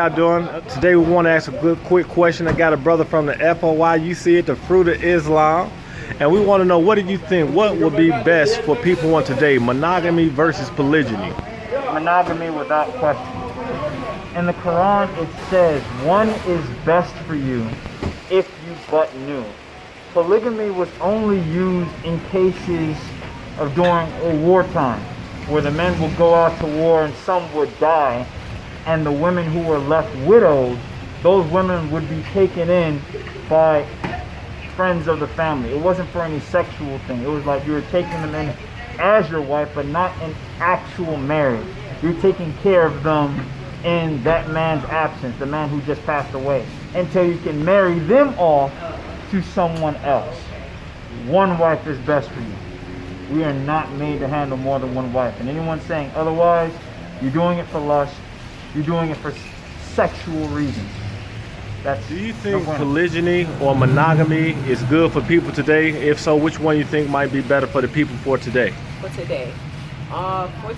y'all doing? Today we want to ask a good quick question. I got a brother from the FOI. You see it, the Fruit of Islam. And we want to know, what do you think? What would be best for people on today? Monogamy versus polygyny? Monogamy without question. In the Quran it says, one is best for you if you but knew. Polygamy was only used in cases of during a wartime, where the men would go out to war and some would die, and the women who were left widowed, those women would be taken in by friends of the family. It wasn't for any sexual thing. It was like you were taking them in as your wife, but not in actual marriage. You're taking care of them in that man's absence, the man who just passed away, until you can marry them off to someone else. One wife is best for you. We are not made to handle more than one wife. And anyone saying otherwise, you're doing it for lust, you're doing it for sexual reasons. Do you think polygyny or monogamy is good for people today? If so, which one you think might be better for the people for today? For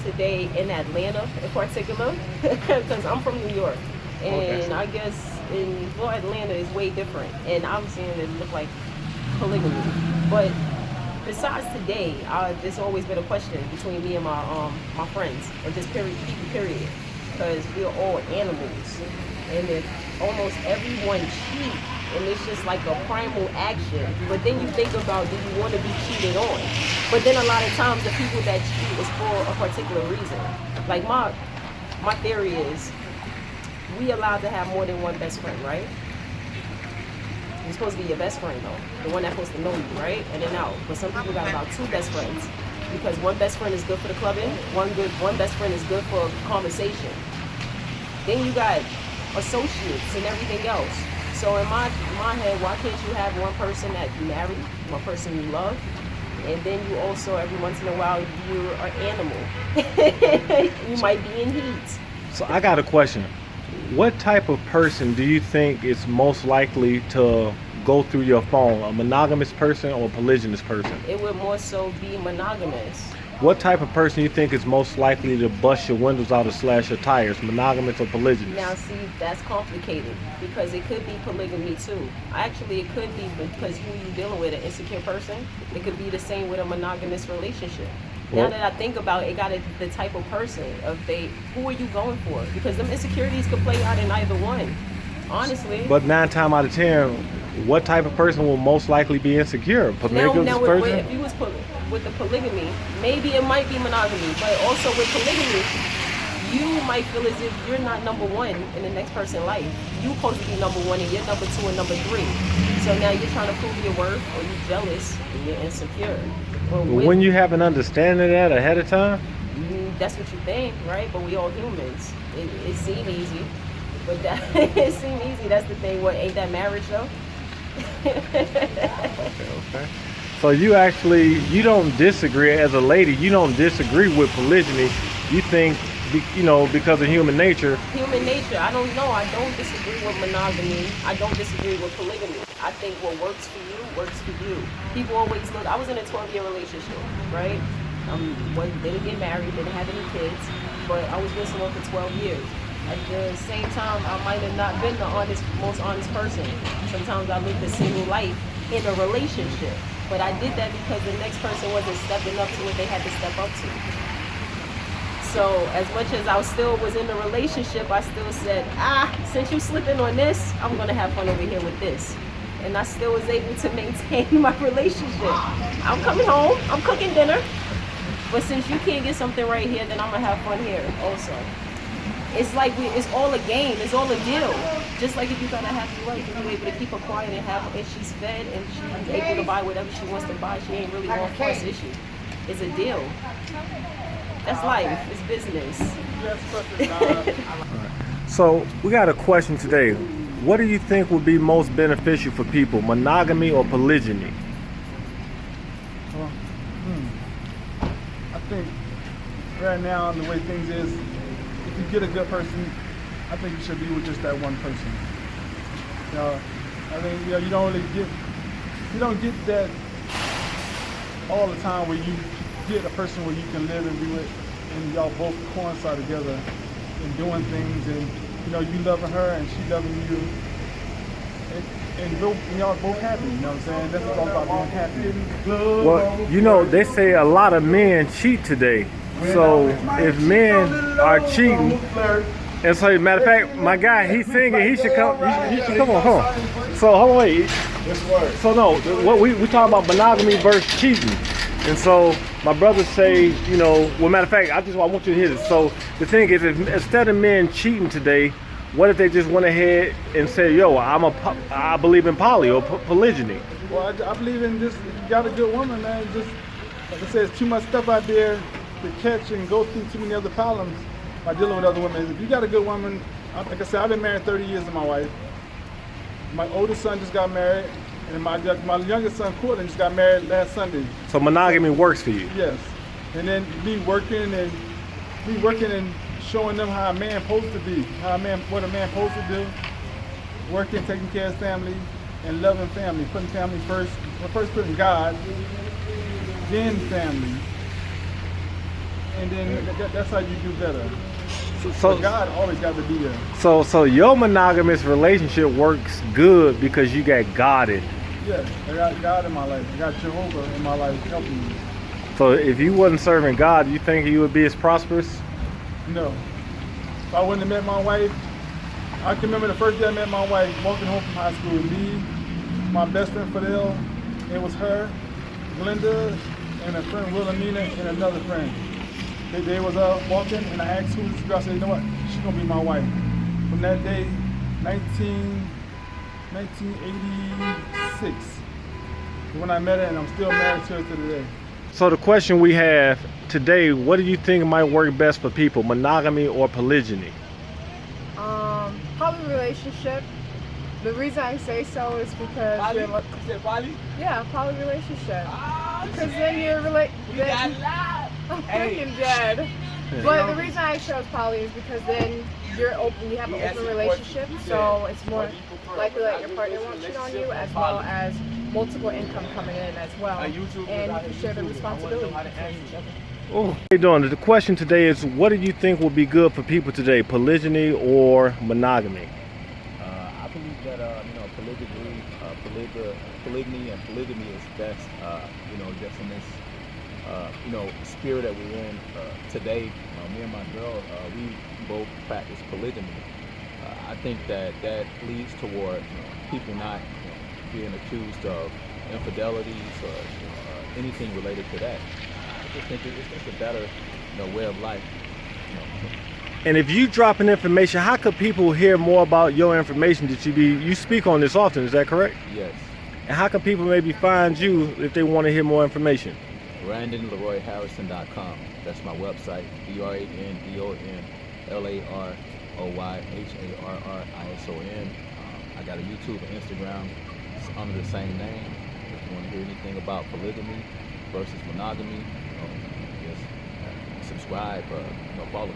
today in Atlanta in particular, because I'm from New York, and okay. I guess Atlanta is way different, and I'm seeing it look like polygamy. But besides today, there's always been a question between me and my friends, and just period, because we're all animals, and if almost everyone cheats, and it's just like a primal action. But then you think about, do you want to be cheated on? But then a lot of times the people that cheat is for a particular reason. Like my theory is, we allowed to have more than one best friend, right? You're supposed to be your best friend though, the one that's supposed to know you, right? And then out. But some people got about two best friends, because one best friend is good for the clubbing, one best friend is good for conversation. Then you got associates and everything else. So in my head, why can't you have one person that you marry, one person you love, and then you also, every once in a while, you're an animal. You might be in heat. So I got a question. What type of person do you think is most likely to go through your phone? A monogamous person or a polygynous person? It would more so be monogamous. What type of person you think is most likely to bust your windows out or slash your tires? Monogamous or polygynous? Now see, that's complicated, because it could be polygamy too. Actually, it could be, because who you dealing with, an insecure person. It could be the same with a monogamous relationship. Now that I think about it, the type of person, who are you going for? Because them insecurities could play out in either one, honestly. But 9 times out of 10, what type of person will most likely be insecure? Now if you was with the polygamy, maybe it might be monogamy, but also with polygamy, you might feel as if you're not number one in the next person's life. You're supposed to be number one, and you're number 2 and number 3. So now you're trying to prove your worth, or you're jealous, and you're insecure. When you have an understanding of that ahead of time? That's what you think, right? But we all humans. It seems easy, but it seems easy. That's the thing. What, ain't that marriage though? Okay. So you don't disagree as a lady. You don't disagree with polygyny. You think, because of human nature. Human nature. I don't know. I don't disagree with monogamy. I don't disagree with polygamy. I think what works for you works for you. People always look. I was in a 12-year relationship, right? Didn't get married, didn't have any kids, but I was with someone for 12 years. At the same time, I might have not been the most honest person. Sometimes I lived a single life in a relationship, but I did that because the next person wasn't stepping up to what they had to step up to. So as much as I still was in the relationship, I still said, since you slipping on this, I'm gonna have fun over here with this. And I still was able to maintain my relationship. I'm coming home, I'm cooking dinner, but since you can't get something right here, then I'm gonna have fun here also. It's like it's all a game, it's all a deal. Just like if you got a happy wife, if you're able to keep her quiet and she's fed and she's able to buy whatever she wants to buy, she ain't really going for this issue. It's a deal. That's life, it's business. So we got a question today. What do you think would be most beneficial for people, monogamy or polygyny? Well, I think right now, the way things is, if you get a good person, I think you should be with just that one person. I think you don't get that all the time, where you get a person where you can live and be with, and y'all both coincide together in doing things and you know, you loving her and she loving you, and y'all both happy. You know what I'm saying? That's all about being happy. Well, you know, they say a lot of men cheat today. So if men are cheating, and so matter of fact, my guy, he's singing. He should come. He should come on. So hold on, wait. So no, what we talking about monogamy versus cheating, and so my brothers say, you know, well, matter of fact, I want you to hear this. So the thing is, if, instead of men cheating today, what if they just went ahead and said, yo, I believe in poly or polygyny? Well, I believe in just, if you got a good woman, man, just, like I said, there's too much stuff out there to catch and go through too many other problems by dealing with other women. If you got a good woman, like I said, I've been married 30 years to my wife. My oldest son just got married, and my youngest son, Courtney, just got married last Sunday. So monogamy works for you? Yes. And then me working and showing them how a man supposed to be, what a man supposed to do, working, taking care of family, and loving family, putting family first. Well, first putting God, then family, and then that's how you do better. So God always got to be there. So your monogamous relationship works good because you got God in it. Yeah, I got God in my life. I got Jehovah in my life helping me. So if you wasn't serving God, you think you would be as prosperous? No. If I wouldn't have met my wife, I can remember the first day I met my wife, walking home from high school. Me, my best friend Fidel, it was her, Glenda, and a friend Wilhelmina, and another friend. They was walking, and I asked who this girl. I said, you know what? She's gonna be my wife. From that day, 1986, when I met her, and I'm still married to her to today. So the question we have today, what do you think might work best for people, monogamy or polygyny? Poly relationship. The reason I say so is because yeah, poly relationship. Because then you're I'm freaking dead. But the reason I chose poly is because then you're open. You have an open relationship, so it's more likely that your partner won't cheat on you, as well as multiple income coming in as well, and you can share the responsibility between each other. Oh, how you doing? The question today is, what do you think will be good for people today, polygyny or monogamy? I believe that polygyny and polygamy is best. Just in this spirit that we're in today. Me and my girl, we both practice polygamy. I think that leads toward people not being accused of infidelities or anything related to that. I just think it's just a better way of life. And if you dropping information, how could people hear more about your information that you speak on this often, is that correct? Yes. And how can people maybe find you if they want to hear more information? BrandonLeroyHarrison.com. That's my website. BrandonLeroyHarrison. I got a YouTube and Instagram. It's under the same name. If you want to hear anything about polygamy versus monogamy, just subscribe, follow me.